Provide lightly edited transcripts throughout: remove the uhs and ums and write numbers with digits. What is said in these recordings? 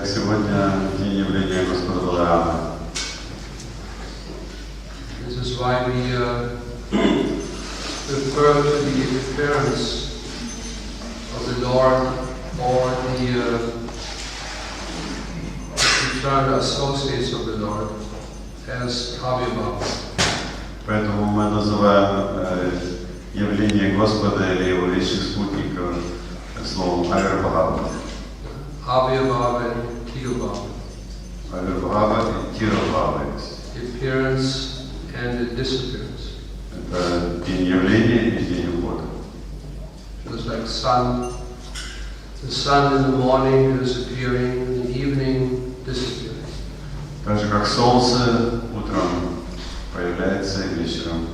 Итак, сегодня день явления Господа Баларамы. This is why we refer to the appearance of the Lord or the eternal associates of the Lord as Abhibhava. Поэтому мы называем явление Господа или его вечных спутников словом Авирбхава. Abhibhava and Tirobhava. Авирбхава и Тирабхава. Appearance and disappearance. Это день явления и день ухода. Just like sun, the sun in the morning is appearing, in the evening disappearing. Так же как солнце утром появляется и вечером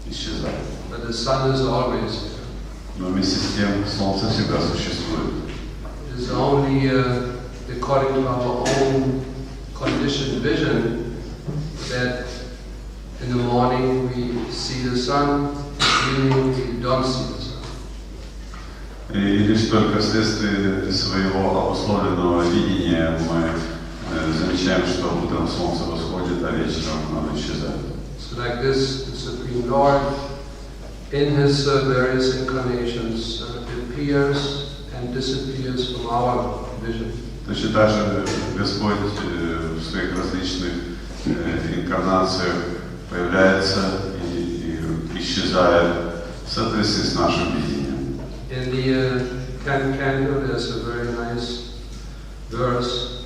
исчезает. But the sun is always there. Но вместе с тем солнце всегда существует. It is only according to our own conditioned vision that in the morning we see the sun, in the evening we don't see the sun. И лишь только вследствие своего обусловленного видения мы замечаем, что утром солнце восходит, а вечером оно исчезает. So like this, the Supreme Lord, in his various incarnations, appears and disappears from our vision. Точно так же Господь в своих различных инкарнациях появляется и исчезает в соответствии с нашим видением. In the 10th canto, there's a very nice verse.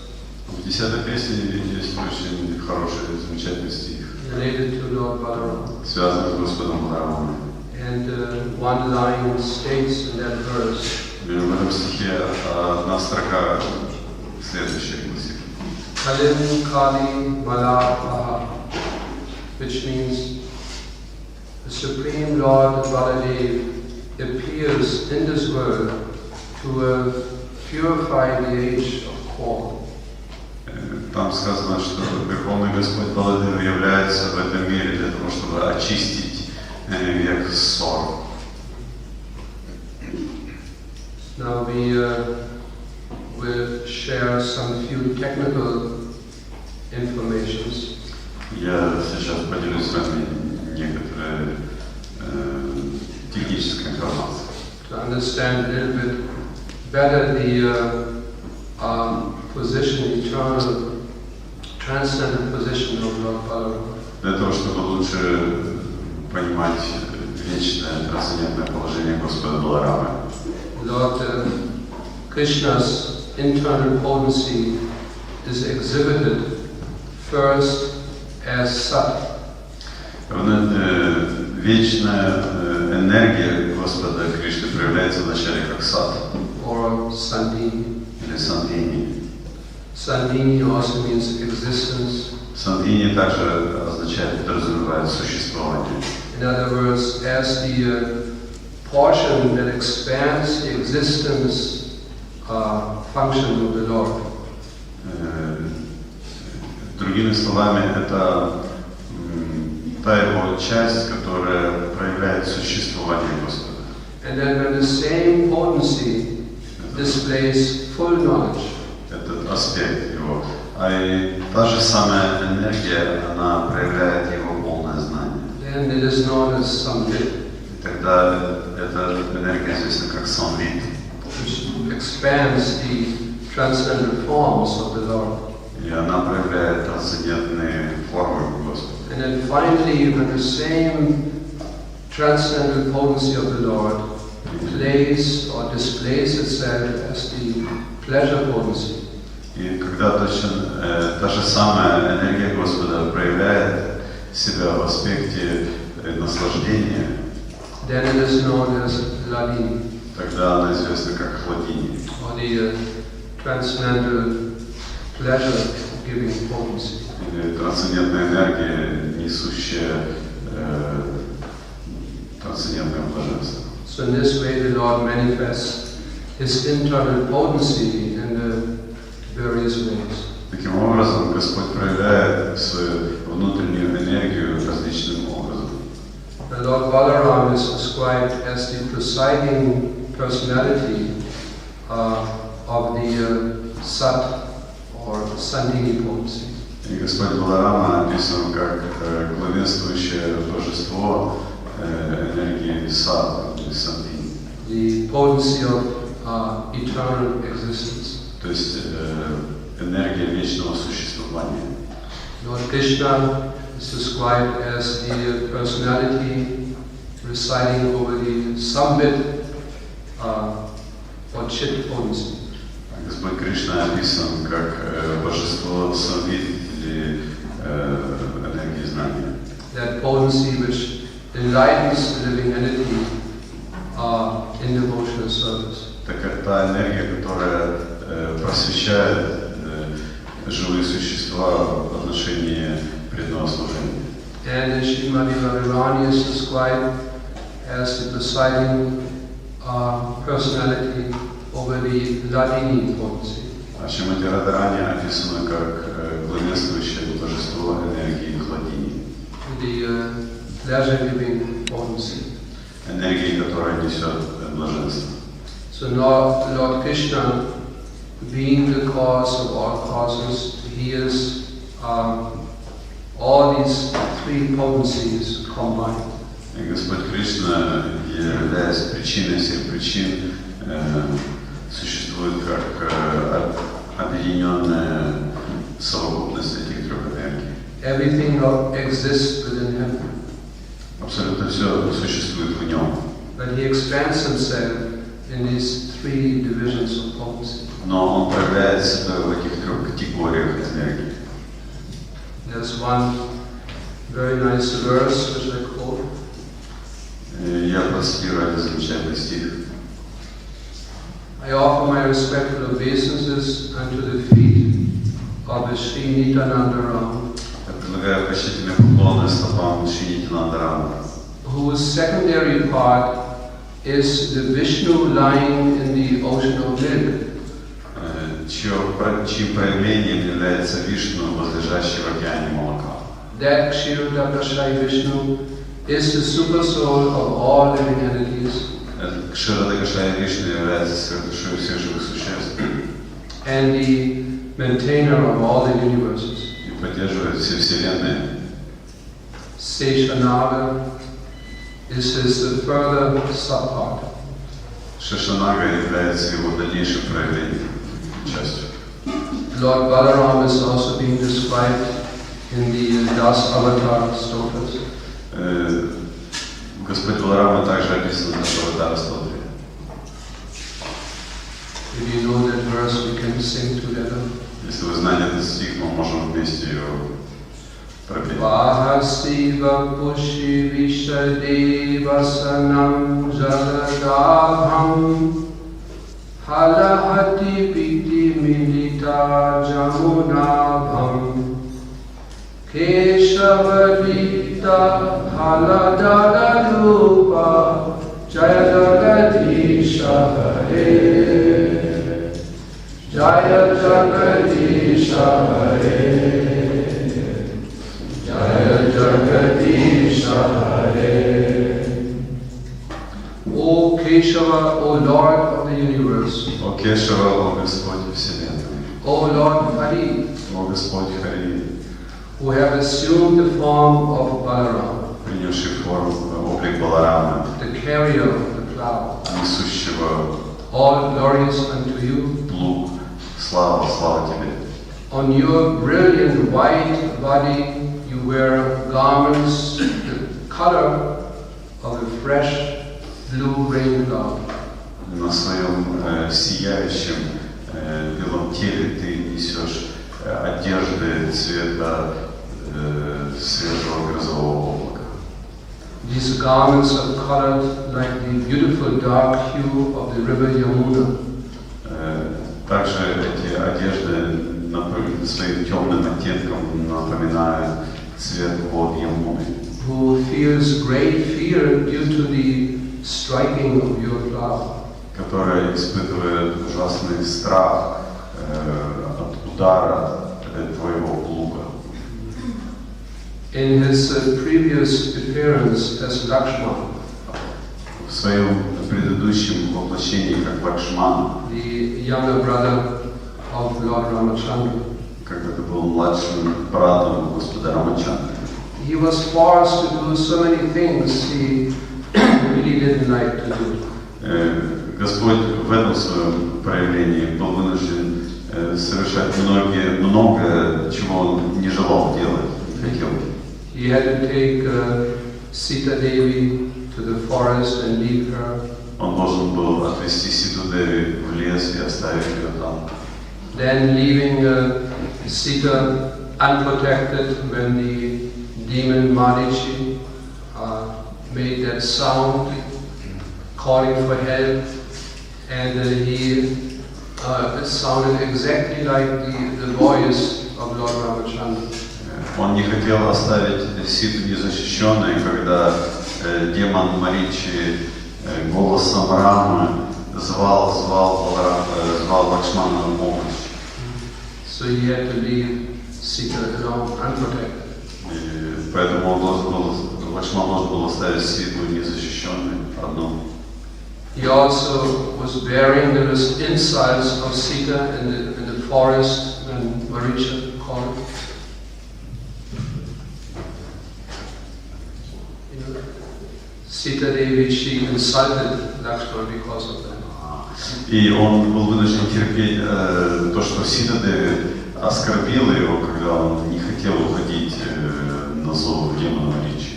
В 10-й песне есть очень хороший, замечательный стих, Related to Lord Balaram. связанный с Господом Баларамой. And one line states in that verse, В этом стихе одна строка следующая гласит: Kalim Kali Malapaha, which means the Supreme Lord Baladev appears in this world to purify the age of corn. Там сказано, что Верховный Господь Баладев является в этом мире для того, чтобы очистить век ссор. Now we will share some few technical informations. Я сейчас поделюсь с вами некоторой технической информацией. To understand a little bit better the position, eternal, transcendent position of Lord Balaram. Для того, чтобы лучше понимать вечное трансцендентное положение Господа Баларамы. Lord Krishna's internal potency is exhibited first as Sat. Вечная энергия Господа Кришны проявляется вначале как Сат. Or Sandhini. Или Сандхини. Sandhini also means existence. Сандхини также означает, подразумевает существование. In other words, as the portion that expands the existence function of the Lord. Другими словами, это та его часть, которая проявляет существование Господа. And then when the same potency displays full knowledge. Этот аспект его. А и та же самая энергия, она проявляет его полное знание. Then it is known as Samvit. Тогда эта энергия известна как самвит. Which expands the transcendental forms of the Lord. И она проявляет трансцендентные формы Господа. And then finally, when the same transcendental potency of the Lord plays or displays itself as the pleasure potency. И когда точно та же самая энергия Господа проявляет себя в аспекте наслаждения, then it is known as Ladini. Тогда она известна как хладини. Or the transcendental pleasure-giving potency. Или трансцендентная энергия, несущая трансцендентное блаженство. So in this way the Lord manifests His internal potency in the various ways. Таким образом, Господь проявляет свою внутреннюю энергию различным образом. The Lord Balaram is described as the presiding personality of the Sat or Sandini potency. И Господь Баларама описан как главенствующее божество энергии сада, сандини. The potency of eternal existence. То есть энергия вечного существования. Lord Krishna is described as the personality residing over the summit or chit potency. Господь Кришна описан как божество самвид или энергии знания. That potency which enlightens the living entity in devotional service. Так как та энергия, которая просвещает живые существа в отношении преданного служения. And Srimati Radharani is described as the presiding personality over the Ladini potency. А Шримати Радхарани описано как главенствующее божество энергии Хладини. The pleasure-giving potency. Энергии, которая несет блаженство. So Lord Krishna, being the cause of all causes, he is all these three potencies combined. И Господь Кришна, являясь причиной всех причин, существует как объединенная совокупность этих трех энергий. Everything exists within him. Абсолютно все существует в нем. But he expands himself in these three divisions of potency. Но он проявляет себя в этих трех категориях энергии. There's one very nice verse which I quote. Я процитирую этот замечательный стих. I offer my respectful obeisances unto the feet of the Sri Nityananda Ram, Я предлагаю почтительные поклоны стопам Шри Нитянанда Рама, whose secondary part is the Vishnu lying in the ocean of milk. чьим проявлением является Вишну, возлежащий в океане молока. That Kshirodakashai Vishnu is the super soul of all living entities. Кширадакашая Вишну является сверхдушой всех живых существ And the maintainer of all the universes. и поддерживает все вселенные. Seshanava is his further subpart. Шешанага является его дальнейшим проявлением, частью. Lord Balaram is also being described in the Das Avatar stotas. Господь Баларама также описан в Аватара стотре. If you know that verse, we can sing together. Если вы знаете этот стих, мы можем вместе его пропеть. Vahasiva pushi vishadeva sanam jaladabham halahati viti milita jamunabham keshavalita haladadalupa jayagadisha hare jayagadisha hare Jaya Jagadisha Hare. O Keshava, O Lord of the universe. О Кешава, о Господь Вселенной. O Lord Hari, О Господь Хари, who have assumed the form of Balaram, принявший облик Баларамы, the carrier of the plough, несущего all glorious unto you. плуг. Слава, слава Тебе. On your brilliant white body you wear garments the color of a fresh blue rain cloud. На своем сияющем белом теле ты несешь одежды цвета свежего грозового облака. These garments are colored like the beautiful dark hue of the river Yamuna. Также эти одежды своим темным оттенком напоминают цвет вод Ямуны. Who feels great fear due to the striking of your plough. Который испытывает ужасный страх от удара твоего плуга. In his previous appearance as Lakshman, В своем предыдущем воплощении как Лакшмана, the younger brother of Lord Ramachandra, когда-то был младшим братом Господа Рамачандры. He was forced to do so many things he really didn't like to do. Господь в этом своем проявлении был вынужден совершать много чего он не желал делать, не хотел. He had to take Sita Devi to the forest and leave her. Он должен был отвезти Ситу Деви в лес и оставить ее там. Then leaving Sita unprotected when the demon Marichi made that sound calling for help, and he it sounded exactly like the voice of Lord Ramachandra. Он не хотел оставить Ситу незащищенной, когда демон Маричи голосом Рамы звал Лакшмана на помощь. So he had to leave Sita alone, unprotected. И поэтому Лакшман должен был оставить Ситу незащищенной одну. He also was bearing the insults of Sita in the forest when Maricha called. Sita Devi, she insulted Lakshmana because of that. И он был вынужден терпеть то, что Сита Деви оскорбила его, когда он не хотел уходить на зов демона Маричи.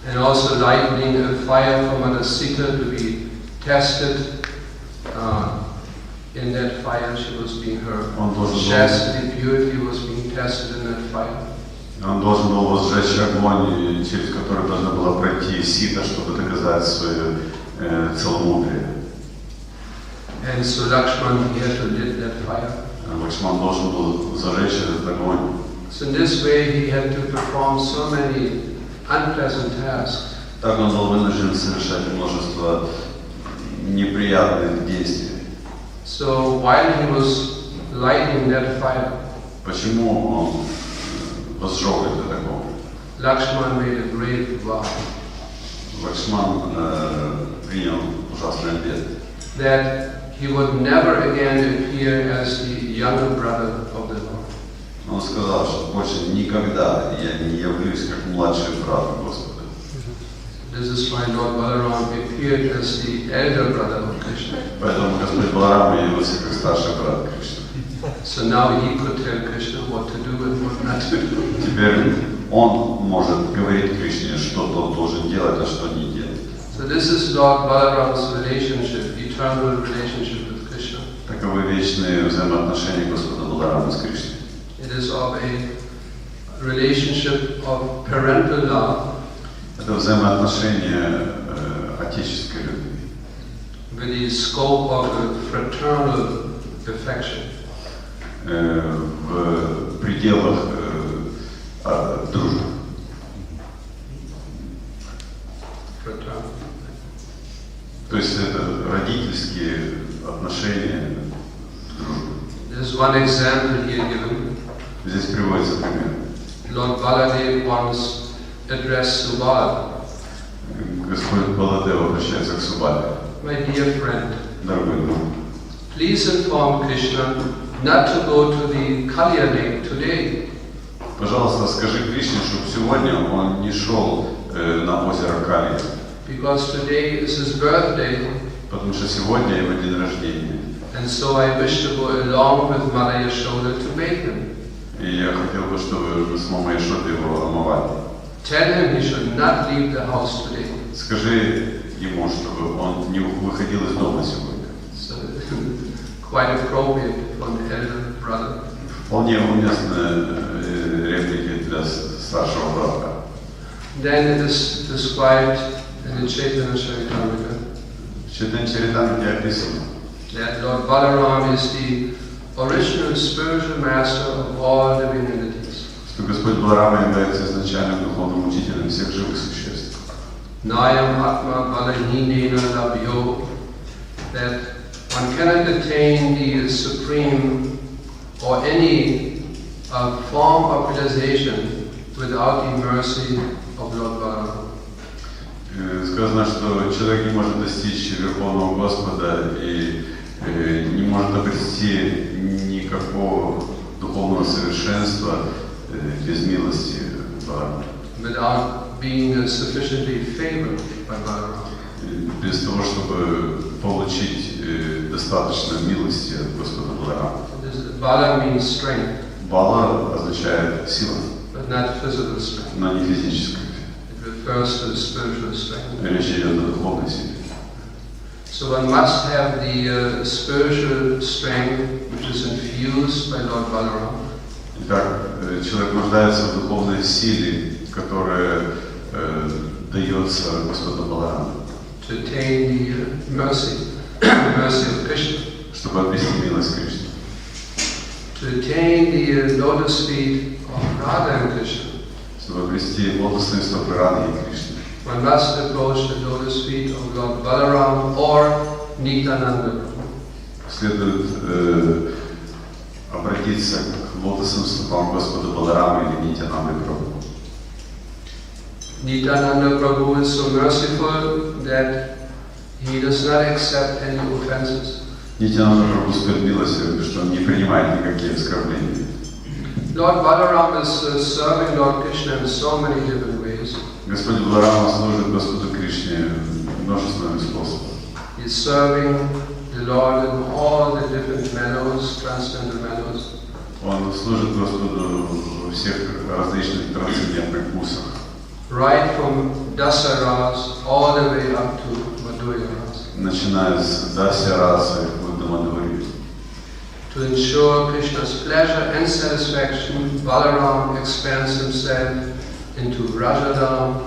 And also lightning a fire from Mother Sita to be tested. In that fire, she was being her chastity, purity was being tested in that fire. Он должен был возжечь огонь, через который должна была пройти Сита, чтобы доказать свое целомудрие. And so Lakshman, he had to lit that fire. Лакшман должен был зажечь этот огонь. So in this way, he had to perform so many unpleasant tasks. Так он был вынужден совершать множество неприятных действий. So while he was lighting that fire, почему он возжег этот огонь? Lakshman made a great vow. Лакшман принял ужасный обет. That he would never again appear as the younger brother of the Lord. Он сказал, что больше никогда я не явлюсь как младший брат Господа. This is why Lord Balaram appeared as the elder brother of Krishna. Поэтому Господь Баларама явился как старший брат Кришны. So now he could tell Krishna what to do and what not to do. Теперь он может говорить Кришне, что тот должен делать, а что не делать. So this is Lord Balaram's relationship, eternal relationship with Krishna. Таковы вечные взаимоотношения Господа Баларама с Кришной. It is of a relationship of parental love. Это взаимоотношения отеческой любви. With the scope of a fraternal affection. В пределах дружбы. Fraternal. То есть это родительские отношения дружбы. There's one example here given. Здесь приводится пример. Lord Baladev once addressed Subal. Господь Баладев обращается к Субале. My dear friend, Дорогой друг, please inform Krishna not to go to the Kalya lake today. пожалуйста, скажи Кришне, чтобы сегодня он не шел на озеро Кали. Because today is his birthday. Потому что сегодня его день рождения. And so I wish to go along with Mother Yashoda to bathe him. И я хотел бы, чтобы вы с мамой Йашодой его омывали. Tell him he should not leave the house today. Скажи ему, чтобы он не выходил из дома сегодня. So, quite appropriate for an elder brother. Вполне уместные реплики для старшего брата. Then it is described in the Chaitanya Charitamrita В Чайтанья Чаритамрите описано, that Lord Balaram is the original spiritual master of all living entities. что Господь Баларама является изначальным духовным учителем всех живых существ. Nayam Atma Balahinena Labhyo, that one cannot attain the supreme or any form of realization without the mercy of Lord Balaram. Сказано, что человек не может достичь Верховного Господа и не может обрести никакого духовного совершенства без милости Баларамы. Without being sufficiently favored by Balarama. Без того, чтобы получить достаточно милости от Господа Баларамы. Bala means strength. Бала означает сила, But not physical strength. но не физическая. It refers to spiritual strength. Речь идет о духовной силе. So one must have the spiritual strength which is infused by Lord Balaram. Итак, человек нуждается в духовной силе, которая дается Господу Балараму, To attain the mercy of Krishna. чтобы обрести милость Кришны. To attain the lotus feet of Radha and Krishna. Чтобы обрести лотосные стопы Рады и Кришны. One must approach the lotus feet of Lord Balaram or Nityananda. Следует обратиться к лотосным стопам Господа Баларама или Нитянанды Прабху. Nityananda Prabhu is so merciful that he does not accept any offenses. Нитянанда Прабху столь милосерден, что он не принимает никакие оскорбления. Lord Balaram is serving Lord Krishna in so many different ways. Господь Баларама служит Господу Кришне множественными способами. He is serving the Lord in all the different mellows, transcendental mellows. Он служит Господу во всех различных трансцендентных вкусах. Right from Dasaras all the way up to Madhurya Rasa. Начиная с Дася расы до Мадхурьи. To ensure Krishna's pleasure and satisfaction, Balaram expands himself into Rajadam.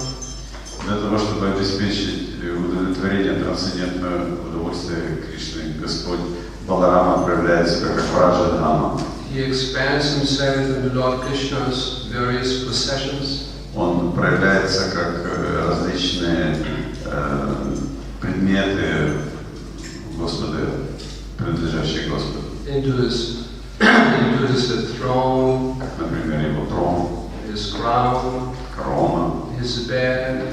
Для того, чтобы обеспечить удовлетворение трансцендентного удовольствия Кришны, Господь Баларама проявляет себя как Раджадхама. He expands himself into Lord Krishna's various possessions. Он проявляется как различные предметы Господа, принадлежащие Господу. Into his throne, Как, например, его трон, his crown, корона, his bed,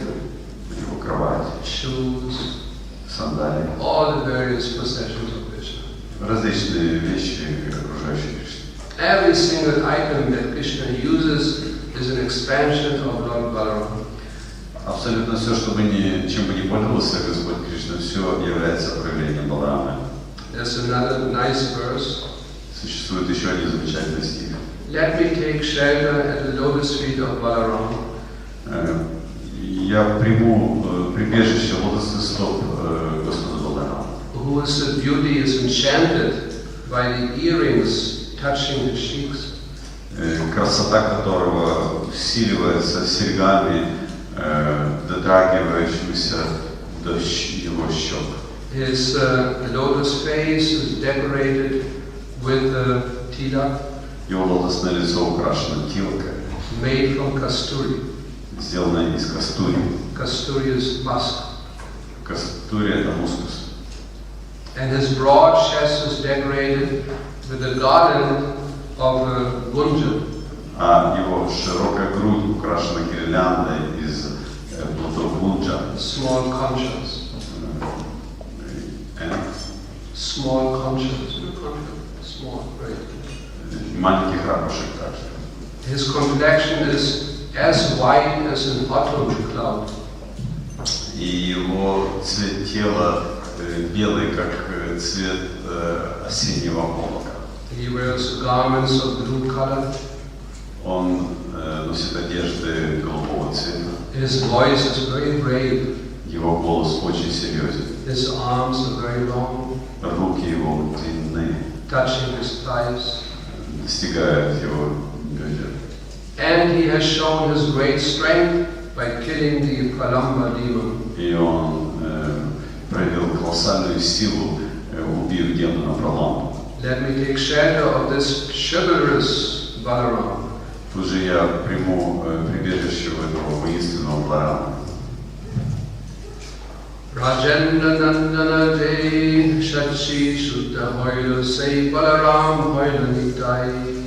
его кровать, shoes, сандалии. all the various possessions of Krishna. Различные вещи, окружающие Кришну. Every single item that Krishna uses is an expansion of Lord Balaram. Абсолютно все, чем бы ни пользовался Господь Кришна, все является проявлением Баларамы. There's another nice verse. Существует еще один замечательный стих. Let me take shelter at the lotus feet of Balaram. Я приму прибежище лотосных стоп Господа Баларама. Whose beauty is enchanted by the earrings touching his cheeks. Красота которого усиливается серьгами, дотрагивающимися до его щек. His lotus face is decorated with tilak, Его лотосное лицо украшено тилкой, made from kasturi. сделанное из кастури. Kasturi is musk. Кастури — это мускус. And his broad chest is decorated with a garland of gunja. А его широкая грудь украшена гирляндой из плодов гунджа. Small conchas. Small conchas. Small, right? Маленьких ракушек также. His complexion is as white as an autumn cloud. И его цвет тела белый, как цвет осеннего облака. He wears garments of blue color. Он носит одежды голубого цвета. His voice is very brave. Его голос очень серьезен. His arms are very long, Руки его длинные, touching his thighs. достигают его бедер. And he has shown his great strength by killing the Pralamba demon. И он проявил колоссальную силу, убив демона Праламбу. Let me take shelter of this chivalrous Balaram. Тут же я приму прибежище у этого воинственного Баларама. Rajendra Nandana Jai Shachi Shuddha Hoila Say Balaram Hoila Nitai.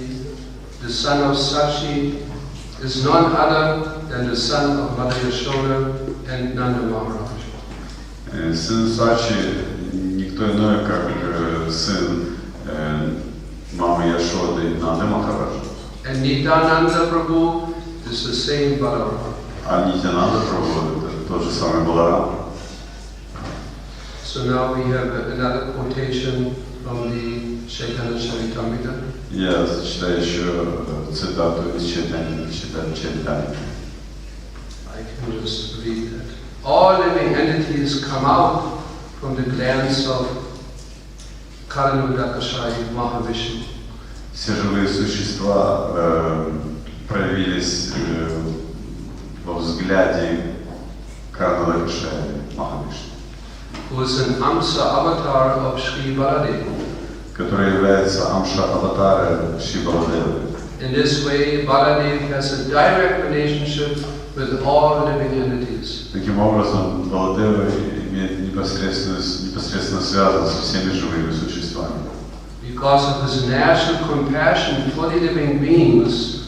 The son of Sachi is none other than the son of Mother Yashoda and Nanda Maharaj. Сын Сачи никто иной, как сын мамы Яшоды Нанды Махарадж. And Nityananda Prabhu is the same Balarama. А Нитянанда Прабху это тот же самый Баларам. So now we have another quotation from the Chaitanya Charitamrita. Я зачитаю еще цитату из Чайтаньи. I can just read that. All living entities come out from the glance of Karanudakashayi Mahavishnu. Все живые существа проявились во взгляде Карнадакашаи Махавишну, Who is an Amsa avatar of Sri Baladeva. который является Амша-аватаром Шри Баладевы. In this way, Baladev has a direct relationship with all living entities. Таким образом, Баладева имеет непосредственно связан со всеми живыми существами. Because of his natural compassion for the living beings,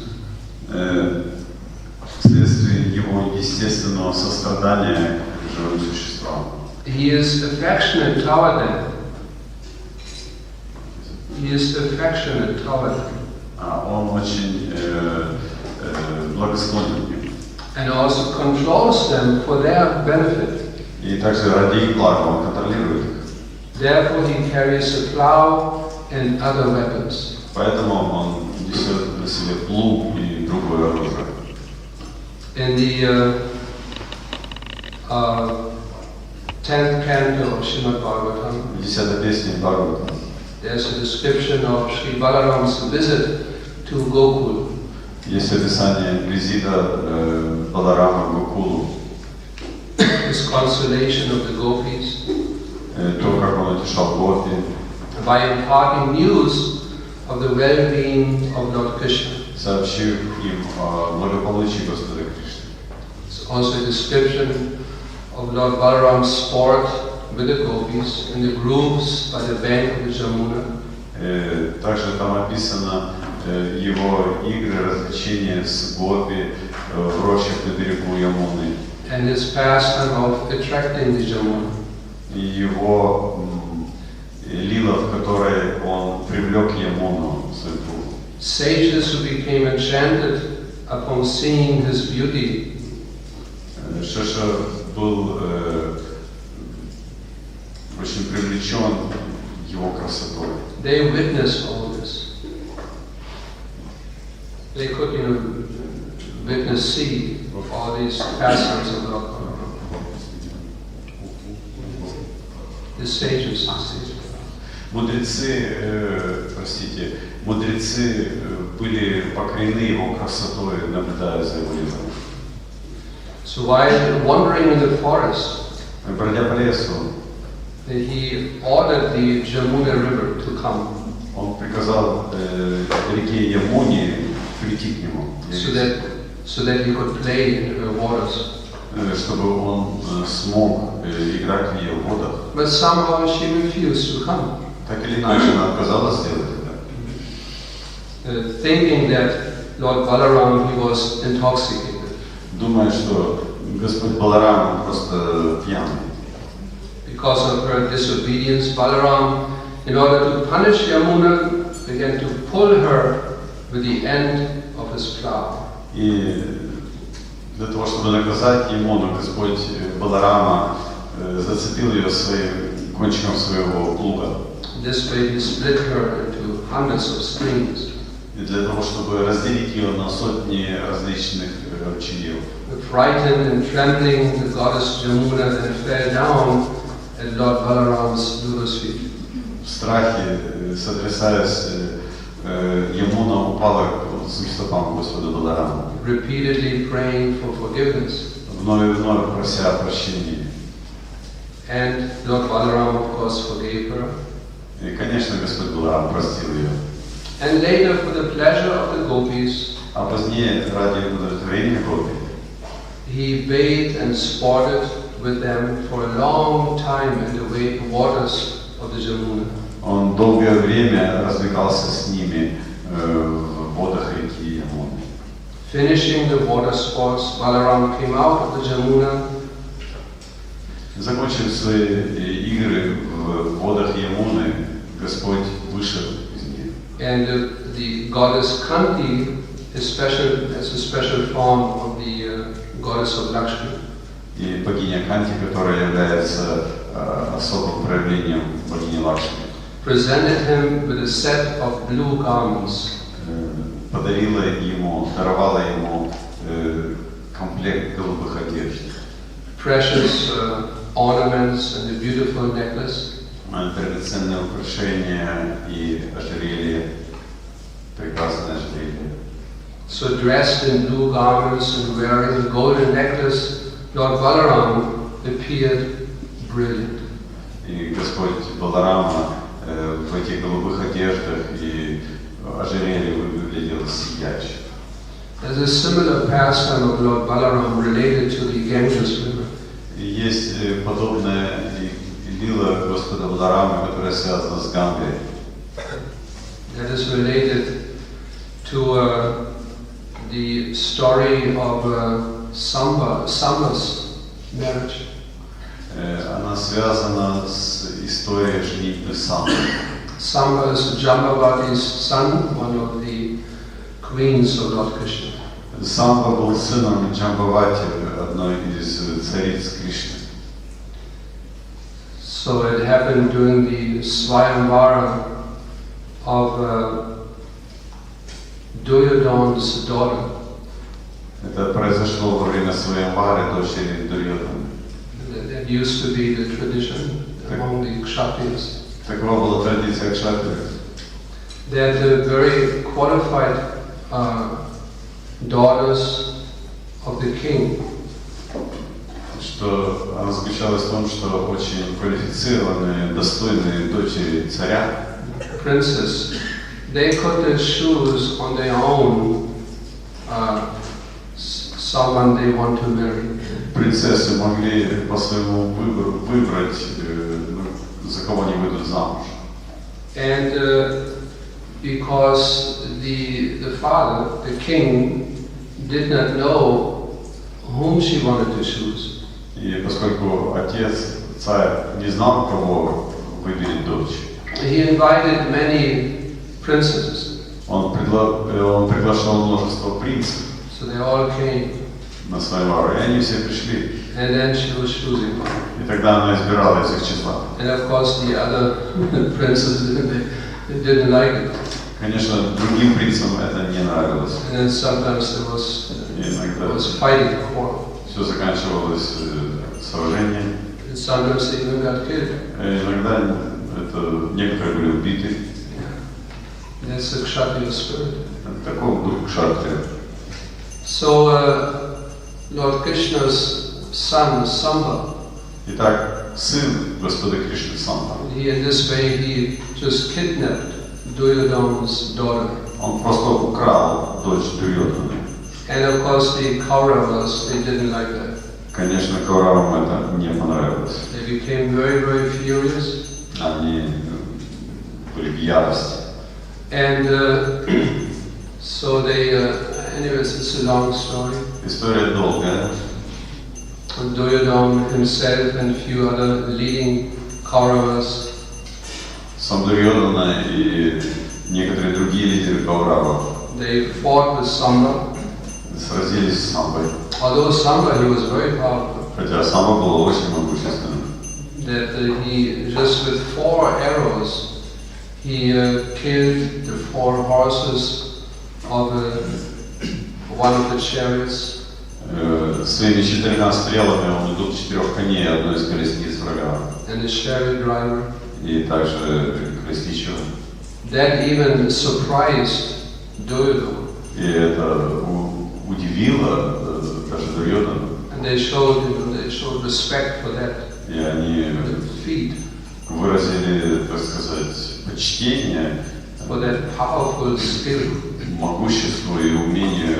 Вследствие его естественного сострадания к живым существам. he is affectionate toward them. He is affectionate toward them. Он очень благосклонен к ним. And also controls them for their benefit. И также ради их блага он контролирует их. Therefore he carries a plow and other weapons. Поэтому он несет на себе плуг и другое оружие. In the 10th canto of Srimad Bhagavatam, В 10-й песне Бхагаватам there's a description of Sri Balaram's visit to Gokul. есть описание визита Баларама к Гокулу, His consolation of the gopis то, как он утешал гопи, by imparting news of the well-being of Lord Krishna. сообщив им о благополучии Господа Кришны. It's also a description of Lord Balaram's sport with the gopis in the groves by the bank of the Jamuna. Также там описано его игры, развлечения с гопи в рощах на берегу Ямуны. And his pastime of attracting the Jamuna. И его лила, в которой он привлек Ямуну в свою круг. Sages who became enchanted upon seeing his beauty. Шеша был очень привлечен его красотой. They witnessed all this. They could, witness, see all these pastimes of Lord Balaram. The sages. Мудрецы были покорены его красотой, наблюдая за его лилой. So while wandering in the forest, Бродя по лесу, he ordered the Jamuna river to come, он приказал реке Ямуне прийти к нему, so that he could play in her waters. Чтобы он смог играть в ее водах. But somehow she refused to come, Так или иначе, она отказалась сделать это. Thinking that Lord Balaram, he was intoxicated. Думая, что Господь Баларам просто пьяный. Because of her disobedience, Balaram, in order to punish Yamuna, began to pull her with the end of his plow. И для того, чтобы наказать Ямуну, Господь Баларама зацепил ее своим кончиком своего плуга. This way he split her into hundreds of strings. И для того, чтобы разделить ее на сотни различных ручьев. Frightened and trembling, the goddess Jamuna then fell down at Lord Balaram's lotus feet. В страхе, сотрясаясь, Ямуна упала к стопам Господа Баларама. Repeatedly praying for forgiveness. Вновь и вновь прося прощения. And Lord Balaram, of course, forgave her. И, конечно, Господь Баларам простил ее. And later, for the pleasure of the gopis, А позднее, ради удовлетворения гопи, he bathed and sported with them for a long time in the waters of the Jamuna. он долгое время развлекался с ними в водах реки Ямуны. Finishing the water sports, Balaram came out of the Jamuna. Закончив свои игры в водах Ямуны, Господь вышел из них. And the goddess Kanti as a special form of the goddess of Lakshmi. И богиня Канти, которая является особым проявлением богини Лакшми, presented him with a set of blue garments. Подарила ему, даровала ему комплект голубых одежд. Precious ornaments and a beautiful necklace. Драгоценные украшения и ожерелье, прекрасное ожерелье. So dressed in blue garments and wearing a golden necklace, Lord Balaram appeared brilliant. И Господь Баларама в этих голубых одеждах и ожерелье выглядел сияюще. There's a similar pastime of Lord Balaram related to the Ganges river. И есть подобная лила Господа Баларамы, которая связана с Гамбургом. That is related to the story of Samba's marriage. Она связана с историей женитьбы Самбы. Samba is Jambavati's son, one of the queens of Lord Krishna. Самба был сыном Джамбавати, одной из цариц Кришны. So it happened during the Swayamvara of Duryodhana's daughter. Это произошло во время Сваямвары дочери Дурьодхана. That used to be the tradition among the Kshatriyas. Такова была традиция кшатриев. That the very qualified daughters of the king Что она заключалась в том, что очень квалифицированные, достойные дочери царя, princess, they could choose on their own someone they want to marry. принцессы могли по своему выбору выбрать, за кого они выйдут замуж. And because the father, the king, did not know whom she wanted to choose. И поскольку отец, царь, не знал, кого выберет дочь, He invited many princesses, он приглашал множество принцев so they all came, на Сваямвару, и они все пришли. and then she was choosing one. И тогда она избирала из их числа. And of course the other princes, they didn't like it. Конечно, другим принцам это не нравилось. And then sometimes there was fighting, quarrel. Все заканчивалось сражением. And sometimes they even got killed. Иногда некоторые были убиты. And that's the Kshatriya spirit. Таков дух кшатрия. So Lord Krishna's son, Samba, Итак, сын Господа Кришны Самба, in this way he just kidnapped Duryodhana's daughter. он просто украл дочь Дурьодханы. And of course the Kauravas, they didn't like that. Конечно, Кауравам это не понравилось. They became very, very furious. Они были в ярости. And so they, anyways, it's a long story. История долгая. And Duryodhana himself and a few other leading Kauravas, Сам Дурьодхана и некоторые другие лидеры Кауравов they fought with Samba. сразились с Самбой. Although Samba, he was very powerful. Хотя Самба был очень могущественным. That he, just with 4 arrows, he killed the 4 horses of one of the chariots. Своими 4 стрелами он убил 4 коней, одной из колесниц врага. And the chariot driver. И также колесничего. That even surprised Duryodhana. И это удивило даже Дурьодхану. And they showed respect for that И они feat, выразили, так сказать, почтение for that powerful skill. могуществу и умению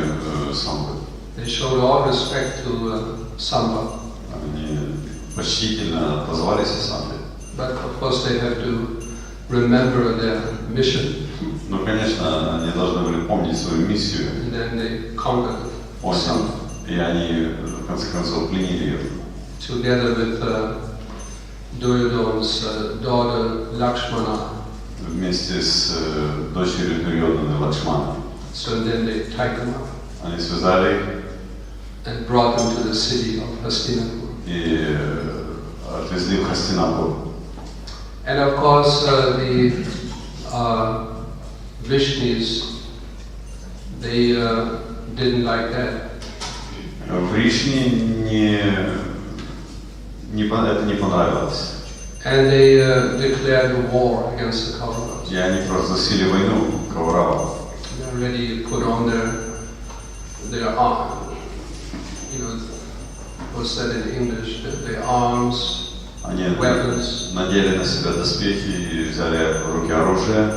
Самбы. They showed all respect to Samba. Они почтительно отозвались о Самбе. But of course they have to remember their mission. Ну, конечно, они должны были помнить свою миссию. And then they conquered Samba. И они, в конце концов, пленили ее. Together with Duryodhana's daughter Lakshmana. Вместе с дочерью Дурьодханы Лакшмана. So then they tied them up Они связали их and brought them to the city of Hastinapur. и отвезли в Хастинапур. And of course, the Vishnus, they didn't like that. Кришне это не понравилось. And they declared war against the Kauravas. И они просто засили войну Кауравам. They already put on their arms, what's that in English? Their arms, Они weapons, надели на себя доспехи и взяли в руки оружие,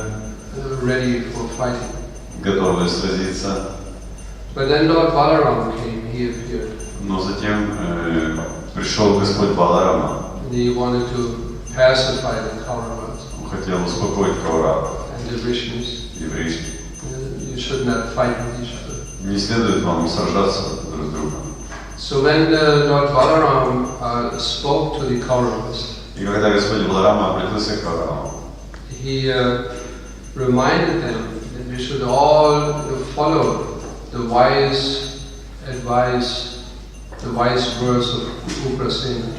ready for fighting. готовые сразиться. But then Lord Balaram came, he appeared. Но затем пришел Господь Баларама. And he wanted to pacify the Kauravas Он хотел успокоить Кауравов and the Vishnus. и Вришни. You should not fight with each other. Не следует вам сражаться друг с другом. So when Lord Balaram spoke to the Kauravas, И когда Господь Баларама обратился к Кауравам, he reminded them that we should all follow the wise advice, the wise words of Ugrasena.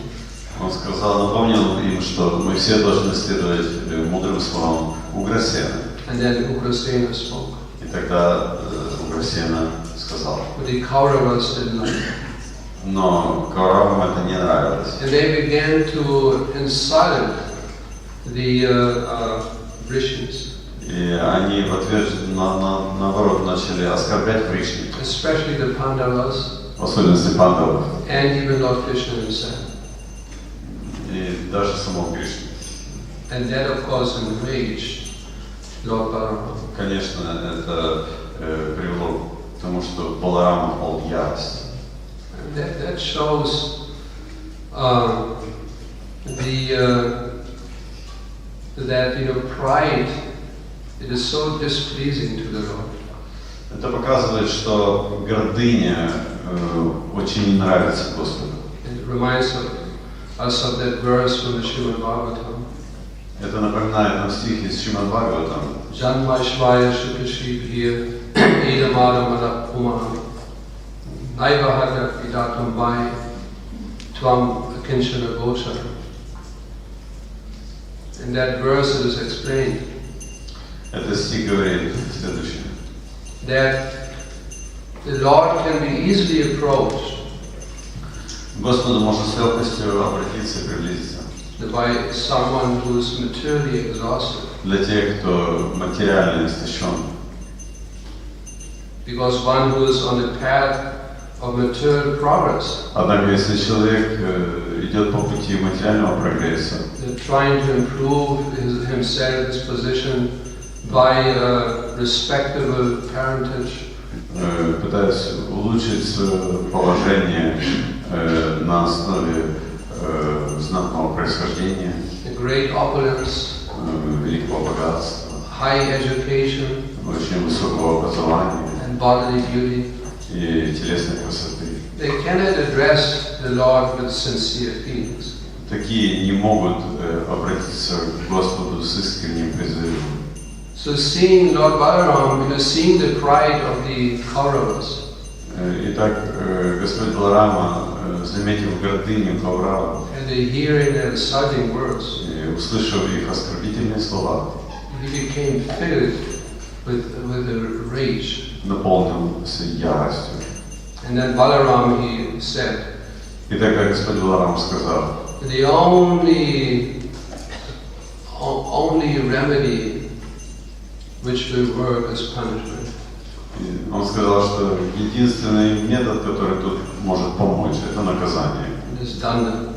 Он напомнил им, что мы все должны следовать мудрым словам Уграсена. And then Ugrasena spoke. И тогда Уграсена сказал. But the Kauravas didn't like it. Но Кауравам это не нравилось. And they began to insult the Vishnus. И они в ответ наоборот начали оскорблять Кришну. Especially the Pandavas. В особенности пандавов. And even Lord Krishna himself. И даже самого Кришны. And that of course enraged Lord Balaram. Конечно, это привело к тому, что Баларам впал в ярость. That shows that pride, it is so displeasing to the Lord. Это показывает, что гордыня очень не нравится Господу. It reminds us of that verse from the Srimad Bhagavatam. Это напоминает нам стих из Шримад Бхагаватам. Janmashvaya Shukashibhir Edamadam Adapuma Naivahata Vidatum Vai Tvam Akinshana Gocha. In that verse it is explained Этот стих говорит следующее. that the Lord can be easily approached Господу можно с легкостью обратиться и приблизиться. by someone who is materially exhausted. Для тех, кто материально истощен. Because one who is on the path of material progress, Однако, если человек идет по пути материального прогресса, trying to improve himself, his position by respectable parentage, пытаясь улучшить свое положение на основе знатного происхождения, a great opulence, великого богатства, high education, очень высокого образования and bodily beauty, и телесной красоты. they cannot address the Lord with sincere feelings. Такие не могут обратиться к Господу с искренним призывом. So seeing Lord Balaram, seeing the pride of the Kauravas, Итак, Господь Баларама, заметив гордыню Кауравов, and hearing their insulting words, и услышав их оскорбительные слова, he became filled with a rage. наполнился яростью. And then Balaram, he said, И тогда Господь Баларам сказал, the only remedy which will work is punishment. и он сказал, что единственный метод, который тут может помочь, это наказание. It is dana,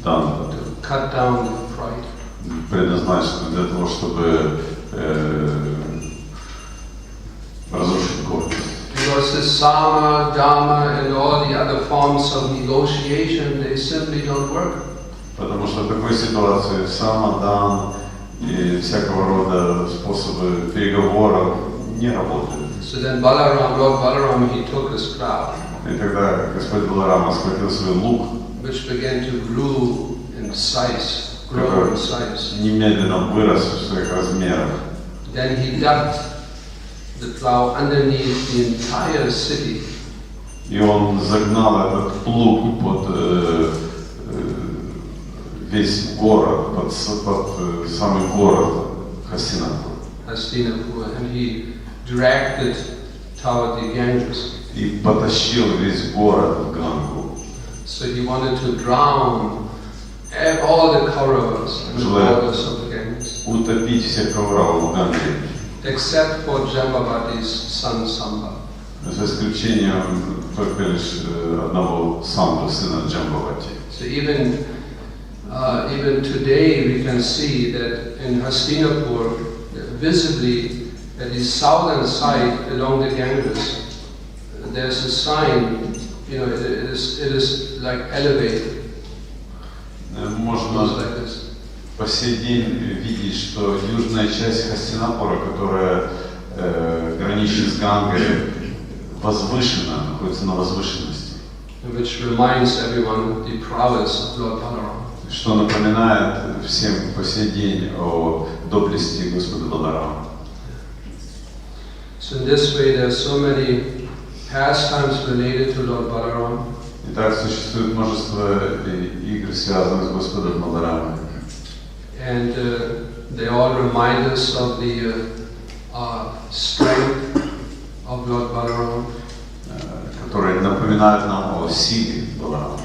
Дана, to cut down the pride. предназначено для того, чтобы разрушить гордость. Because the sama, dharma, and all the other forms of negotiation, they simply don't work. Потому что в такой ситуации самодан и всякого рода способы переговоров не работают. So then Balaram, Lord Balaram, he took his cloud, И тогда Господь Баларама схватил свой лук, which began to grow in size, grow in size. немедленно вырос в своих размерах. Then he ducked the plow underneath the entire city. И он загнал этот плуг под весь город, под самый город Хастинапур. And he dragged it toward the Ganges. И потащил весь город в Гангу. So he wanted to drown all the Kauravas in the waters of the Ganges. Утопить всех Кауравов в Ганге. Except for Jambavati's son Samba. За исключением только лишь одного Самбы, сына Джамбавати. So even today we can see that in Hastinapur, visibly at the southern side along the Ganges, there's a sign, it is like elevated. Можно по сей день видеть, что южная часть Хастинапура, которая граничит с Гангой, возвышена, находится на возвышенности. Which reminds everyone the prowess of Lord Balaram. Что напоминает всем по сей день о доблести Господа Баларама. So in this way there are so many pastimes related to Lord Balaram. Итак, существует множество игр, связанных с Господом Баларамой. And they all remind us of the strength of Lord Balaram. Которые напоминают нам о силе Баларама.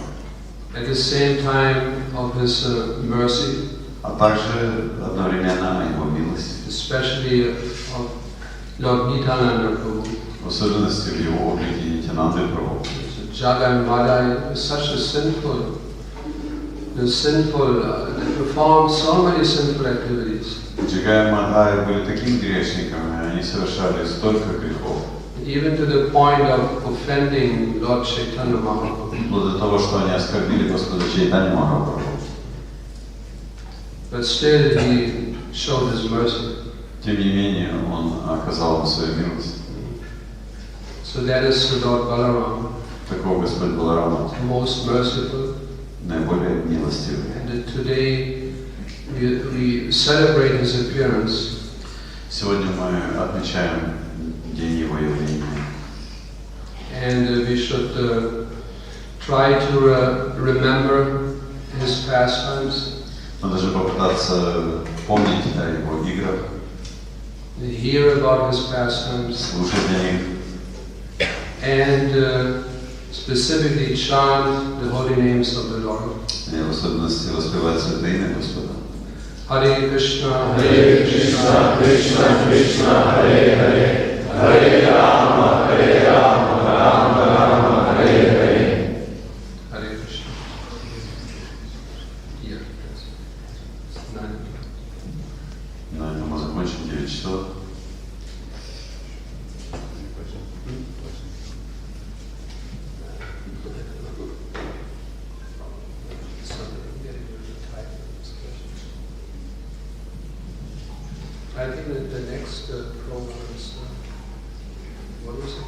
At the same time of his mercy. А также одновременно о его милости. Especially of Lord Nityananda Prabhu. В особенности в его облике Нитянанды Прабху. Jagai Madai is such a sinful, they perform so many sinful activities. Джагай и Мадхай были такими грешниками, они совершали столько грехов. Even to the point of offending Lord Chaitanya Mahaprabhu. Вплоть до того, что они оскорбили Господа Чайтанью Махапрабху. But still he showed his mercy. Тем не менее, он оказал им свою милость. So that is the Lord Balaram. Такого Господь Баларама. Most merciful. Наиболее милостивый. And today we celebrate his appearance. Сегодня мы отмечаем день его явления. And we should try to remember his pastimes. Надо же попытаться помнить о его играх. Hear about his pastimes. Слушать о них. And specifically chant the holy names of the Lord. И в особенности воспевать святое имя Господа. Hare Krishna, Krishna, Krishna, Hare Hare, Hare Rama, Rama Rama, Hare Hare. Hare Krishna. Here, yes. 9. На этом мы закончим 9 часов. I think that the next program is, what was it,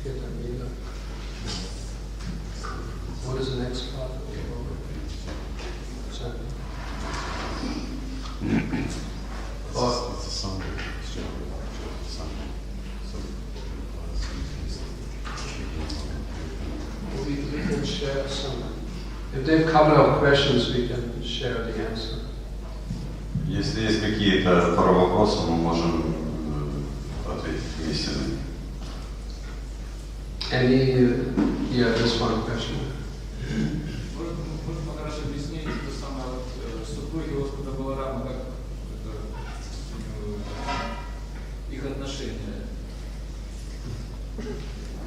Kirtan Mila? What is the next part of the program? It's a Sunday. We can share some. If there are a couple of questions, we can share the answer. Если есть какие-то пара вопросов, мы можем ответить вместе на них. This one question. Можно хорошо объяснить то самое супруги Господа Баларама, как их отношения?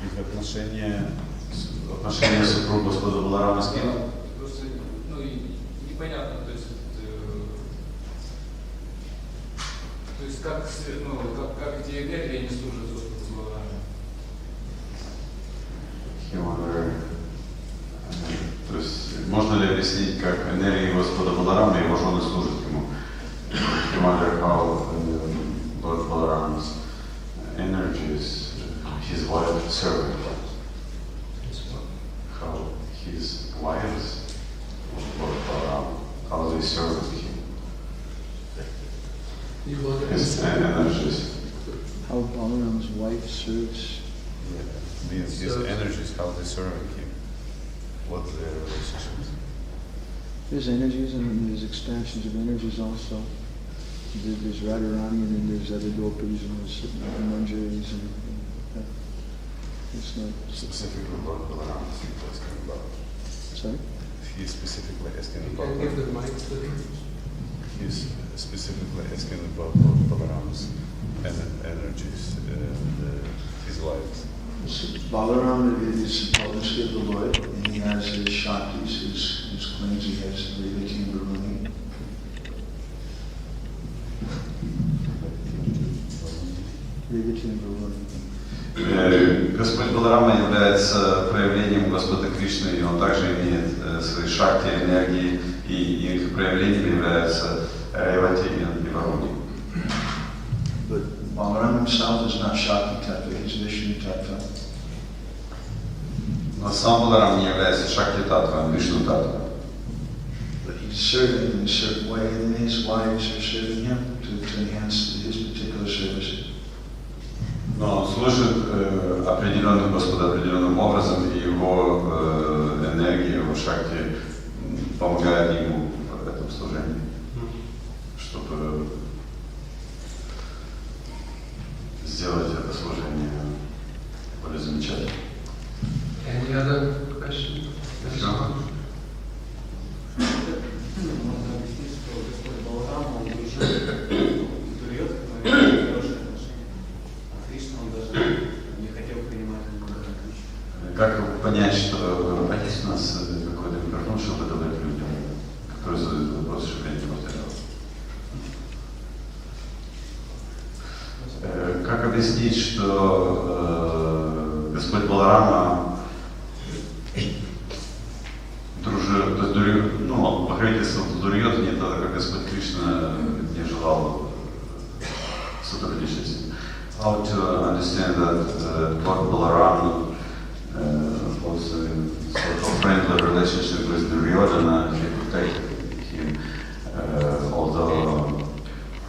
Их отношения супруг Господа Баларама с кем? Просто непонятно, то есть как эти энергии они служат Господу Балараме. То есть можно ли объяснить, как энергия Господа Баларама и его жены служат ему? You wonder how Lord Balaram's energies, his wife serve him. How his wives, Lord Balaram, how they serve him. His energies. How These energies, how they serving him? What their relationships? There's energies and there's expansions of energies also. There's Radharani and then there's other gopis and there's manjaris and it's not Specifically about Ballarama, he's asking about. sorry? He's specifically asking You about. can give the mic to him. He's specifically asking about Ballarama's energies and his lives. Balarama is obviously the Lord and he has his Shaktis, his claims, he has Revati and Brahmani. Revati and Brahmani. Господь Баларама является проявлением Господа Кришны, и он также имеет свои шакти, энергии, и их проявлением являются Ревати и Варуни. But Balaram himself is not Shakti Tattva, he's Vishnu Tattva. Но сам Баларам не является Шакти Татва, а Вишну Татва. But he's serving in a certain way, and then his wives are serving him to enhance his particular service. Но он служит определенным Господу определенным образом, и его энергия, его шакти помогает ему в этом служении, чтобы сделать это служение более замечательным. Any other question? Yes. Можно объяснить, что Господь Баларама, он дружил, дает к хорошие отношения, а Кришна, он даже не хотел принимать его. Как понять, что есть у нас какой-то микрофон, чтобы давать людям, которые задают вопрос, чтобы я не повторял? Как объяснить, что Господь Баларама дружил, то есть, ну, покровительствовал Дурьёдхане не тогда, как Господь Кришна не желал сотрудничать с ним. How to understand that Lord Balaram was in sort of friendly relationship with Duryodhana, he could take him, although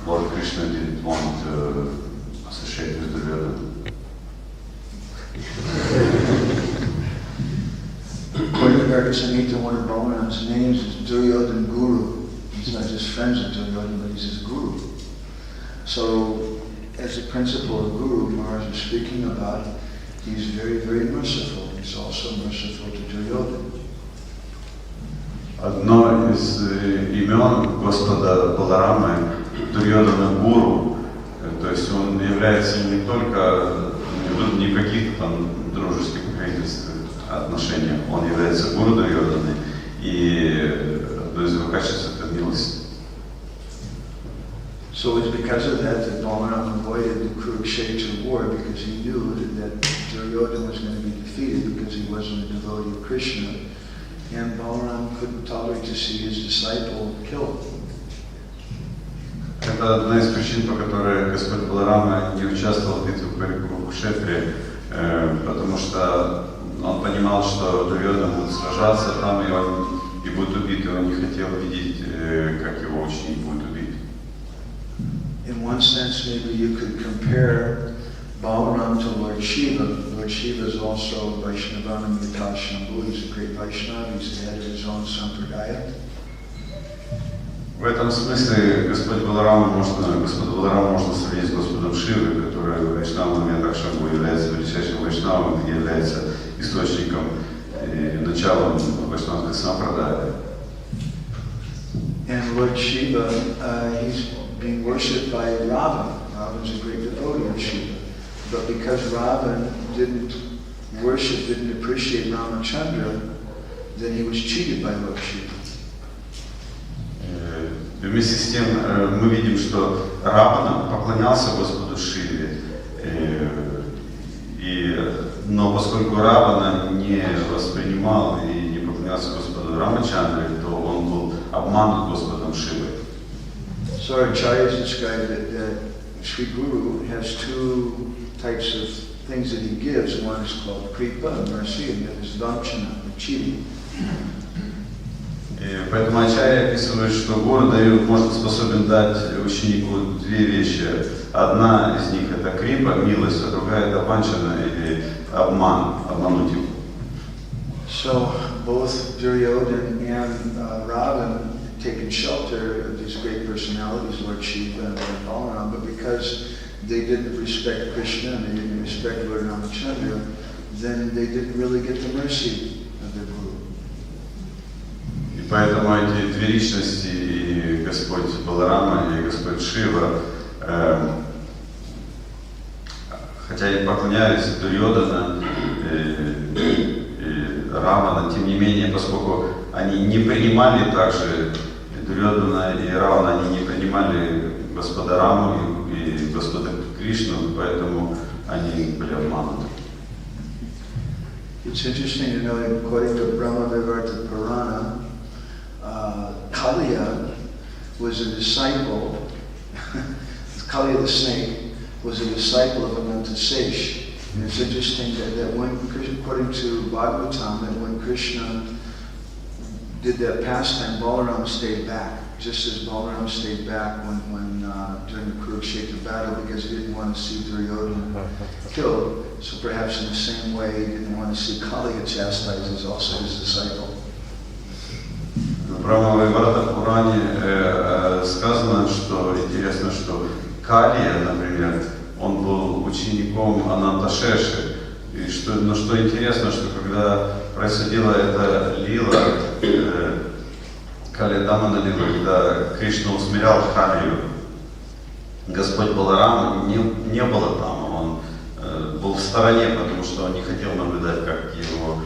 Lord Krishna didn't want to associate with Duryodhana. According to Hare Krishna Maha-mantrу, one of Balaram's names is Duryodhana Guru. He's not just friends with Duryodhana, but he's his guru. So, as a principle of Guru, Maharaj is speaking about, he's very, very merciful. He's also merciful to Duryodhana. Одно из имен Господа Баларамы Дурьёдхана Гуру, то есть он является не только не в каких-то там дружеских отношениях, он является Гуру Дурьёдханы, и одно из его качеств это милость. So it's because of that Balaram avoided the Kurukshetra war, because he knew that Duryodhana was going to be defeated because he wasn't a devotee of Krishna, and Balaram couldn't tolerate to see his disciple killed. Это одна из причин, по которой Господь Баларама не участвовал в битве при Курукшетре, потому что он понимал, что Дурьёдхана будет сражаться там, и он и будет убит, и он не хотел видеть, как его ученик будет убит. In one sense, maybe you could compare Balaram to Lord Shiva. Lord Shiva is also Vaishnavanam Yatashambhu. He's a great Vaishnava. He's the head of his own sampradaya. В этом смысле Господь Баларама можно сравнить с Господом Шивой, который Вайшнавом Ятакшамбху является величайшим Вайшнавом и является источником и началом Вайшнавской сампрадая. And Lord Shiva, he's being worshipped by Ravan. Ravan's a great devotee of Shiva. But because Ravan didn't appreciate Ramachandra, then he was cheated by Lord Shiva. Вместе с тем мы видим, что Равана поклонялся Господу Шиве, но поскольку Равана не воспринимал и не поклонялся Господу Рамачандре, то он был обманут Господом Шивой. So our acharyas described that Sri Guru has two types of things that he gives. One is called kripa, mercy, and the other is damchana, cheating. И поэтому Ачарья описывает, что гуру может способен дать ученику две вещи. Одна из них это крипа, милость, а другая это ванчана или обман, обмануть его. So both Duryodhana and Ravana taken shelter of these great personalities, Lord Shiva and Lord Balaram, but because they didn't respect Krishna and they didn't respect Lord Ramachandra, then they didn't really get the mercy of their Guru. И поэтому эти две личности, и Господь Баларама, и Господь Шива, хотя и поклонялись Дурьодана и Равана, тем не менее, поскольку они не принимали также Дурьодана и Равана, они не принимали Господа Раму и Господа Кришну, поэтому они были обмануты. It's interesting to know that according to Brahma-vivarta Purana, Kaliya was a disciple, Kaliya the snake was a disciple of Ananta Sesh. And it's interesting that when, according to Bhagavatam, that when Krishna did that pastime, Balaram stayed back, just as Balaram stayed back when during the Kurukshetra battle because he didn't want to see Duryodhana killed. So perhaps in the same way he didn't want to see Kaliya chastised as also his disciple. В Брахма-вайварта Пуране сказано, что интересно, что Калия, например, он был учеником Ананташеши. И но что интересно, что когда происходила эта лила, Калия Дамана лила, когда Кришна усмирял Калию, Господь Баларам не было там, он был в стороне, потому что он не хотел наблюдать, как его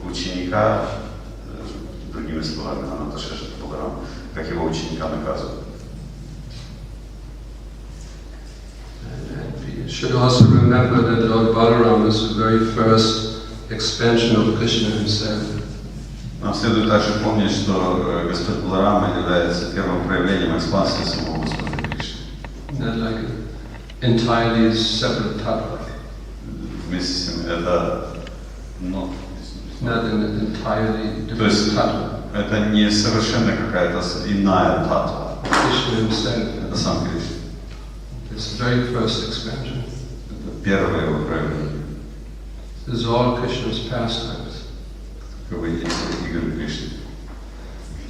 ученика, другими словами, Ананташеши Баларам, как его ученика наказывают. You should also remember that Lord Balaram is the very first expansion of Krishna himself. Нам следует также помнить, что Господь Баларама является первым проявлением экспансии самого Господа Кришны. Not like an entirely separate tattva. Вместе с тем это Not an entirely То есть different tattva. это не совершенно какая-то иная татва. Krishna himself. Это сам Кришна. It's the very first expansion. Это первое его проявление. This is all Krishna's pastimes. Каковы есть игры Кришны.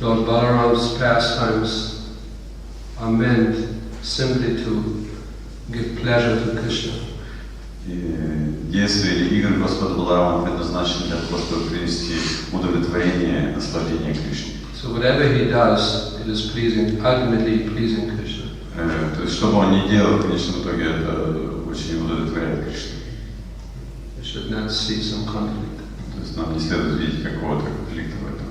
Lord Balaram's pastimes are meant simply to give pleasure to Krishna. И действия или игры Господа Баларама предназначены для того, чтобы принести удовлетворение, наслаждение Кришне. So whatever he does, it is pleasing, ultimately pleasing Krishna. То есть, что бы он ни делал, в конечном итоге это очень удовлетворяет Кришну. We should not see some conflict. То есть, нам не следует видеть какого-то конфликта в этом.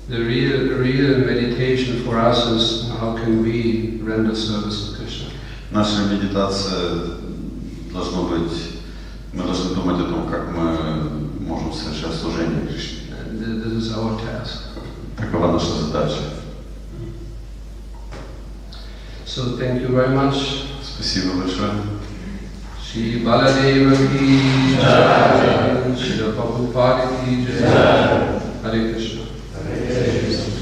The real meditation for us is how can we render service to Krishna. Наша медитация должна быть, мы должны думать о том, как мы можем совершать служение Кришне. And this is our task. Такова наша задача. So thank you very much. Спасибо большое. Shri Baladeva ki jai, Shrila Prabhupada ki jai. Hare Krishna.